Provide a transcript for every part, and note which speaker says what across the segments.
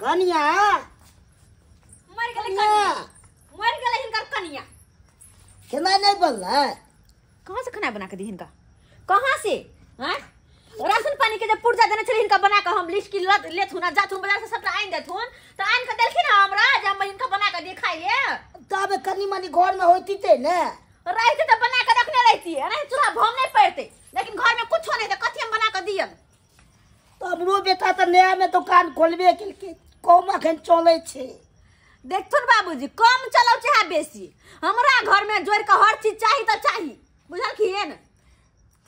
Speaker 1: कनिया
Speaker 2: मर गेलै कनिया मर गेलै हिनकर कनिया
Speaker 1: केना नहीं बनला
Speaker 2: कहां से खाना बना के दी हिनका कहां से हैं राशन पानी के जब पुर्जा देने छले हिनका बना के हम लिस्ट की लेत हुना जात हूं बाजार से सबटा आइन देत हुन त आइन के देलखिन हमरा जब मैं हिनका बना के दिखाइए
Speaker 1: तब कनी मनी घर में होती थे ना
Speaker 2: रहते तो बना के रखने रहती है ना चूल्हा भम नहीं पड़ते लेकिन घर में कुछ नहीं था कथी हम बना के दियन
Speaker 1: तो हमरो बेटा तो नया में दुकान खोलबे के कम अखन चले छे
Speaker 2: देखथुन बाबूजी कम चलो चाहे बेसी हमरा घर में जोड़ के हर चीज चाहिए तो चाहिए बुझलखिन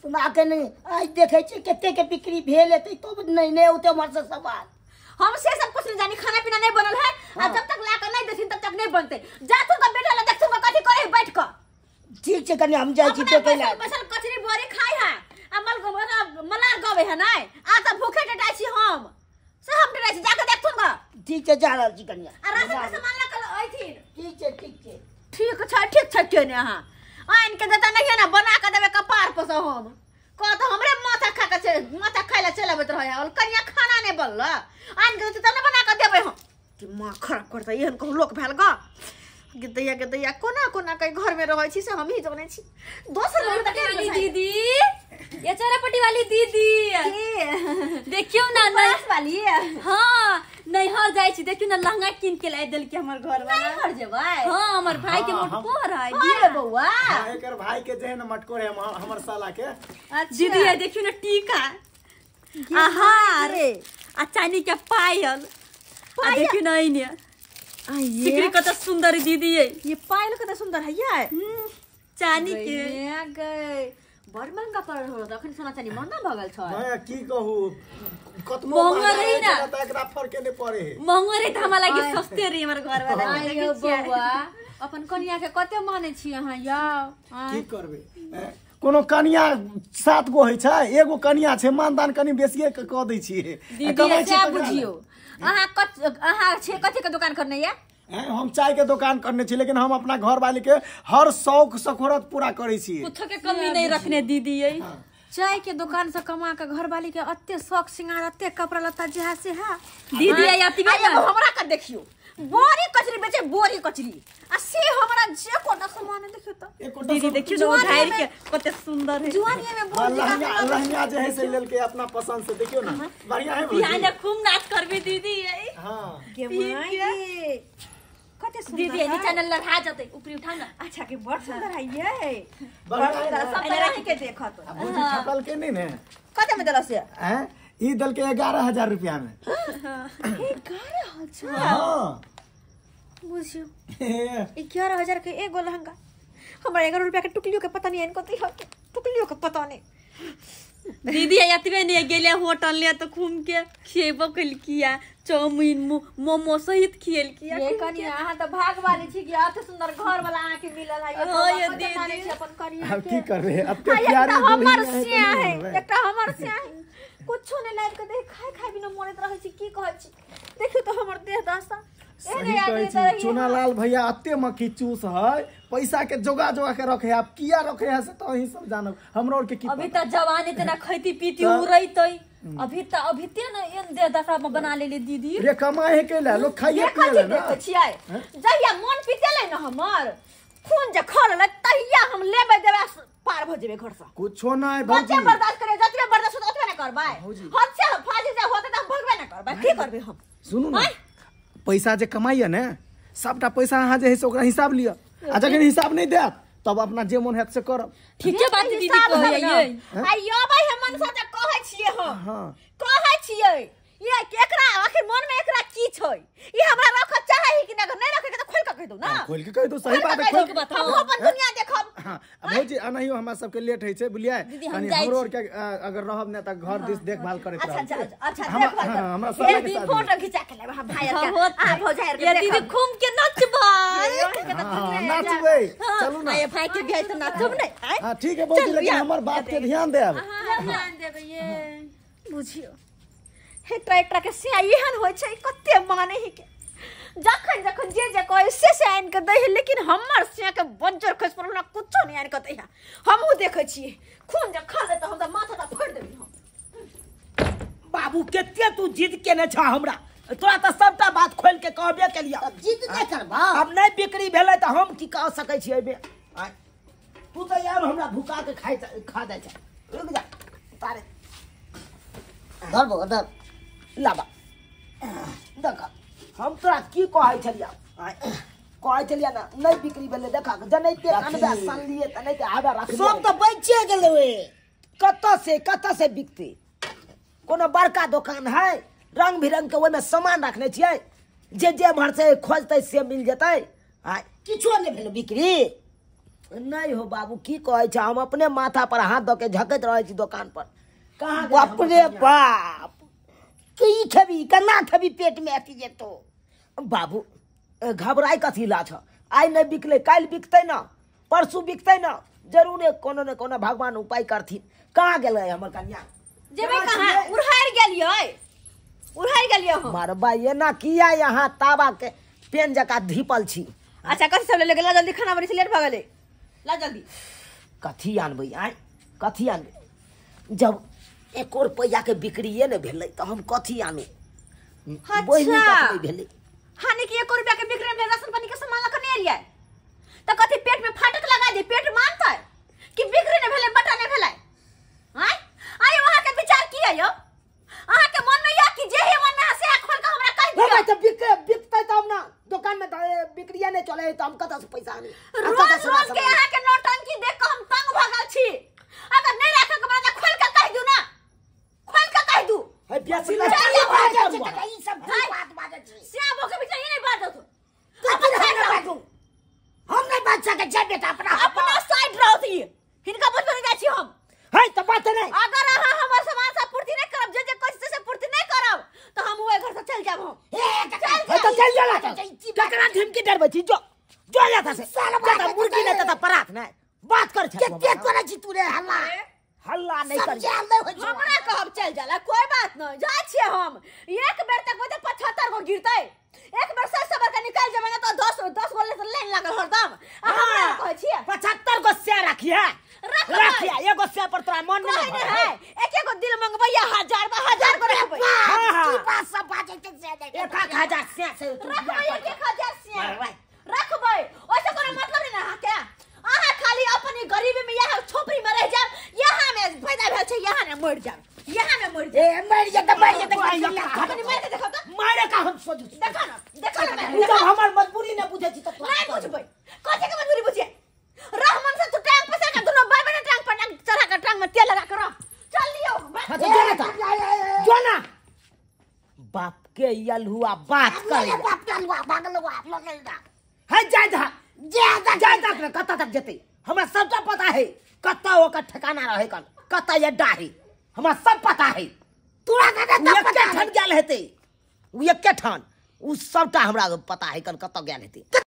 Speaker 1: सुना के नहीं आज देखे छे केते के बिक्री भेल हेतै तो नहीं होते हमर से सवाल
Speaker 2: हम से सब कुछ नहीं जानी खाना पीना नहीं बनल है आ जब तक ला के नहीं देथिन तब तक नहीं बनते जाथुन का बेटा ला देखथुन का कथी करे बैठ के
Speaker 1: ठीक छे कनी हम जाई छी देखे ला
Speaker 2: बसल कचरी बोरी खाई है अमल मलार गवे है नहीं आ त भूखे डटाई छी हम से हम डटाई छी जाके देखथुन का
Speaker 1: ठीक छे जा रहल छी कनिया
Speaker 2: आ राशन का सामान ला के आइथिन
Speaker 1: ठीक छे
Speaker 2: ठीक छे के ने हां आइन के देता नहीं है ना बना के देबे कपार पर से हम को तो हमरे माथा खा के माथा खाइला चलाबत रहे और कनिया खाना नहीं बनल आइन के देता ना बना के देबे हम दिमाग खराब करता एहन को लोक भेल ग गिदैया कोना कोना के घर में रहै छी से हम ही जाने छी दोसर लोग तक
Speaker 3: वाली दीदी ये चरपटी वाली दीदी देखियो ना
Speaker 2: नस वाली
Speaker 3: हां नहीं हर जाय छी देखियो ना लहंगा किन के ला देल के हमर घर वाला
Speaker 2: घर जेबै
Speaker 3: हां हमर भाई के मटकोर है
Speaker 2: दिए बौआ
Speaker 4: एकर भाई के जे न मटकोर है हमर साला के
Speaker 3: दीदी ये देखियो ना टीका आहार आ चांदी के पायल आ देखियो ना इने सिकरी कत सुंदर दीदी
Speaker 2: ये पायल कत सुंदर है ये
Speaker 3: चांदी के
Speaker 2: गए बड़ महंगा पड़ रहल अखन सोना चांदी महंगा भगल छ
Speaker 4: मैं की कहू कतनो
Speaker 3: महंगा रही ना
Speaker 4: त एकरा फरक नहीं पड़े
Speaker 3: महंगा रे त हमरा लागे सस्ते रे हमर घर वाला
Speaker 2: आयो बौआ अपन कन्या के कते माने छी अहां या
Speaker 4: की करबे कोनो कन्या 7 गो है छै एगो कन्या छै मानदान कनी बेसिए क दै छी
Speaker 2: दीदी से बुझियो अहां छे कथि के दुकान करने ये
Speaker 4: हम चाय के दुकान करने छी लेकिन हम अपना घर वाली के हर शौक सखोरत पूरा करे छी
Speaker 3: कुछ के कमी नहीं रखने दीदी ये
Speaker 2: चाय के दुकान से कमा के घर वाली के अत्ते शौक सिंगार अत्ते कपड़ा लत्ता जहा से है
Speaker 3: दीदी आती बे ना
Speaker 2: हमरा का देखियो बोरी कचरी बेचे बोरी कचरी आ से हमरा जे कोना सामान देखियो त
Speaker 3: दीदी देखियो ना उधार के कते सुंदर है
Speaker 2: जुआनी में बोरी
Speaker 4: लहंगा जे है से लेल के अपना पसंद से देखियो ना बढ़िया है
Speaker 3: बिहान खूब नाच करबे दीदी ये
Speaker 4: हां
Speaker 2: के माई कते सुंदर
Speaker 3: दीदी ये चैनल लड़ा जते ऊपर उठा ना
Speaker 2: अच्छा के बड़ सुंदर है ये
Speaker 4: बढ़िया है
Speaker 2: सब तरह के देखत
Speaker 4: बुझी छपल के नहीं ने
Speaker 2: कते में दला से
Speaker 4: हैं ई दल के 11000 रुपया में
Speaker 2: 11000
Speaker 4: हां
Speaker 2: बुझियो 11000 के एगो लहंगा हमरा 11 रुपया के टुकलियो के पता नहीं इनको टुकलियो के पता नहीं
Speaker 3: दीदी आती नहीं गेले होटल ले तो घूम के खेबो कल किया चाउमीन मोमो सहित खेल किया
Speaker 2: ये कनिया हां तो भाग वाली छी कि अते सुंदर घर वाला आके मिलल है
Speaker 3: ये दीदी
Speaker 2: अपन करिया
Speaker 4: अब की करबे अब के प्यारी
Speaker 2: हमर से है एकटा हमर से है कुछो नहीं लाइक के देख खाय बिना मोरत रहै छी की कहै छी देखियो तो हमर देह दशा
Speaker 4: सही कहै छी चुनालाल भैया अत्ते मक्खी चूस है पैसा के जोगा के रखे आप किया रखे है से तो ही सब जानब हमरो और के की
Speaker 3: अभी त जवानी तना खैती पीती उरैतै अभी ते न एन दे दशा में बना ले दीदी
Speaker 4: रे कमाए है के ले लोग खाइए पिए ले ना
Speaker 2: छियै जहिया मन पितेले न हमर खून जे खल ले तहिया हम लेबे देबे पार भ जेबे घर से
Speaker 4: कुछो नहीं भौजी
Speaker 2: बच्चे बर्दाश्त करे जतरे बर्दाश्त होत ओतबे न करबै हद से फाजी जे होत त भगबे न करबै की करबै हम
Speaker 4: सुनू ना पैसा जे कमाइए ने सबटा पैसा अहाँ जे है से ओकरा हिसाब लिया आ जखन हिसाब नहीं देत तब अपना जे मन हैत से करब
Speaker 3: ठीक है बात दीदी कहै ये
Speaker 2: आइयो भाई हम मन से कहै छियै हम हां कहै छियै ये केकरा आखिर मन में एकरा की छै ई हमरा रख चाहे कि नहीं रखे के तो खोल के कह दो ना
Speaker 4: खोल के कह दो सही बात है खोल के
Speaker 2: बताओ हम अपन दुनिया देखब
Speaker 4: हां भौजी अनहियो हमरा सब के लेट है छै बुझलियै कनी हमरो और के अगर रहब ने त घर दिस देखभाल करैत रहब
Speaker 2: अच्छा
Speaker 4: हमरा सब के साथ
Speaker 2: फोटो खिंचा के लेब हम भाई के आ भौजाई के
Speaker 3: ये दीदी घूम के नचबै
Speaker 4: नाचबै चलू ना
Speaker 2: ये भाई के भी त नाचब नहीं
Speaker 4: हां ठीक है भौजी लेकिन हमर बात के ध्यान देब
Speaker 3: ध्यान देबै ये
Speaker 2: बुझियो हे ट्रैक्टर के सियाहन होय छै कते माने ही के जखन जे कहे से आइन के दे लेकिन हमर सिया के बंजर खस पर ना कुछो नहीं आइन के दे हमहु देखे छी खून जे खा ले त हम माथा त फोड़ देबी हम
Speaker 1: बाबू केते तू जिद केने छ हमरा तोरा तो सबटा बात खोल के कहबे के लिए
Speaker 5: अब जिद नहीं करबा
Speaker 1: अब नहीं बिक्री भेलै तो हम की कह सकै छी एबे तू तो यार हमरा भुका के खा दे छै रुक जा तारे
Speaker 5: धर धर
Speaker 1: लाबा देख हम तोरा की कहै छलिया कहै छलिया ना नहीं बिक्री भेलै देखा जनैते अनबे सनलिए त नहीं आबे रख
Speaker 5: सब तो बचे गेलै
Speaker 1: कत से बिकते कोनो बड़का दुकान है रंग बिरंग के ओमे सामान रखने छियै जे भर से खोजतै से मिल जेतै
Speaker 5: किछो नहीं भेल बिक्री
Speaker 1: नहीं हो बाबू की कहै छै हम अपने माथा पर हाथ दऽ के झकैत रहै छी दुकान पर कहाँ
Speaker 5: बाप रे बाप की खेबी केना खेबी पेट में अथी जेतो
Speaker 1: बाबू घबराई कथी ला छ आइ नहीं बिकले काल्हि बिकतै ना परसू बिकतै ना जरूरे कोनो ने कोनो भगवान उपाय करथिन कहाँ गेलै हमर कन्या
Speaker 2: जेबे कहाँ उड़हार गेलियो हम
Speaker 1: मारबा ये ना किया यहाँ तावा के पेन जका धीपल छी
Speaker 2: अच्छा कथी सब ले गेला जल्दी खाना बनी से लेट भ गेलै ला जल्दी
Speaker 1: कथी आनबै आइ कथी आनबै जब 1 रुपया के बिक्रिये ने भेलै तो हम कथी आनू बोहिनी तक नहीं भेलै
Speaker 2: हानि की 1 रुपया के बिक्री में राशन पानी के सामान लखने एलियै त कथी पेट में फाटक लगा दे पेट मानतै कि बिक्री ने भेलै बटा ने भेलै हां आइ वहां के विचार की है यो अहाँ के मन में या कि जे हे मन में से खोल के हमरा कह दियो
Speaker 1: तो बिकतै तब ना दुकान में बिक्रिया नहीं चले तो हम कत से पैसा आनी
Speaker 2: रोज रोज के यहाँ के नौटंकी देख के हम तंग भगल छी अगर नहीं रखे के बना खोल के कह दू ना खोल के कह दू
Speaker 1: है बेसी
Speaker 5: ई सब बात बाजे छी
Speaker 2: श्याम के बीच ये नहीं बात हो
Speaker 5: अपन नहीं बाजू हम नहीं बात सके जे बेटा
Speaker 2: अपना साइड रहो थी हिनका बुझ में जाई छी हम
Speaker 1: है तो बात नहीं
Speaker 2: अगर अहाँ हमर सामान सब पूर्ति नहीं करब जे कोशिश से पूर्ति नहीं करब तो हम ओए घर से चल जाब हम
Speaker 1: है तो चल जाला ककरा धमकी डरबै छी जो या था से साला मुर्गी ने त परात नहीं बात कर छ
Speaker 5: के करे छी तू रे
Speaker 1: हल्ला नहीं कर
Speaker 2: हमरा कहब चल जाला कोई बात नहीं जाय छी हम एक बेर तक बोते 75 गो गिरतै एक बेर 700 के निकाल जेबै ना तो 10 गो ले लाइन लागल हरदम हमरा कहै छी
Speaker 1: 75 गो से रखिए रखिए एगो से पर तोरा मन नहीं
Speaker 2: है एक गो दिल मंगबैया 1000 को रखबै
Speaker 5: की बात सब बाजे के से दे
Speaker 1: 1000 से
Speaker 2: रखबै 1000 से रखबै ओसे कोनो मतलब नहीं ना के अहाँ खाली अपनी गरीबी में यहाँ छोपरी में रह जाब यहाँ में पैदा भेल छै यहाँ ने मर जाब यहाँ में मर जाब
Speaker 5: ए मर जा त
Speaker 2: अपनी मार के देखो तो
Speaker 1: मारे का हम सोचू
Speaker 2: देखो ना
Speaker 1: जब हमर मजबूरी न बुझे छी त
Speaker 2: नहीं बुझबै कथि के मजबूरी बुझिए रहमन से तू टांग पसा के दोनों भाई बहन टांग पर चढ़ा के टांग में तेल लगा के रह चल लियो
Speaker 1: जो ना बाप के यलहुआ बात कर
Speaker 5: बाप चलवा भागलवा लगल दा
Speaker 1: है जाय तक कत तक जेते हमरा सबटा पता है कत ओकर ठिकाना रहे कन कत अड्डा है हमरा सब पता है
Speaker 5: तोरा का
Speaker 1: ठन गेल हेते उ एके ठन उ सबटा हमरा पता है कन कत गेल हेते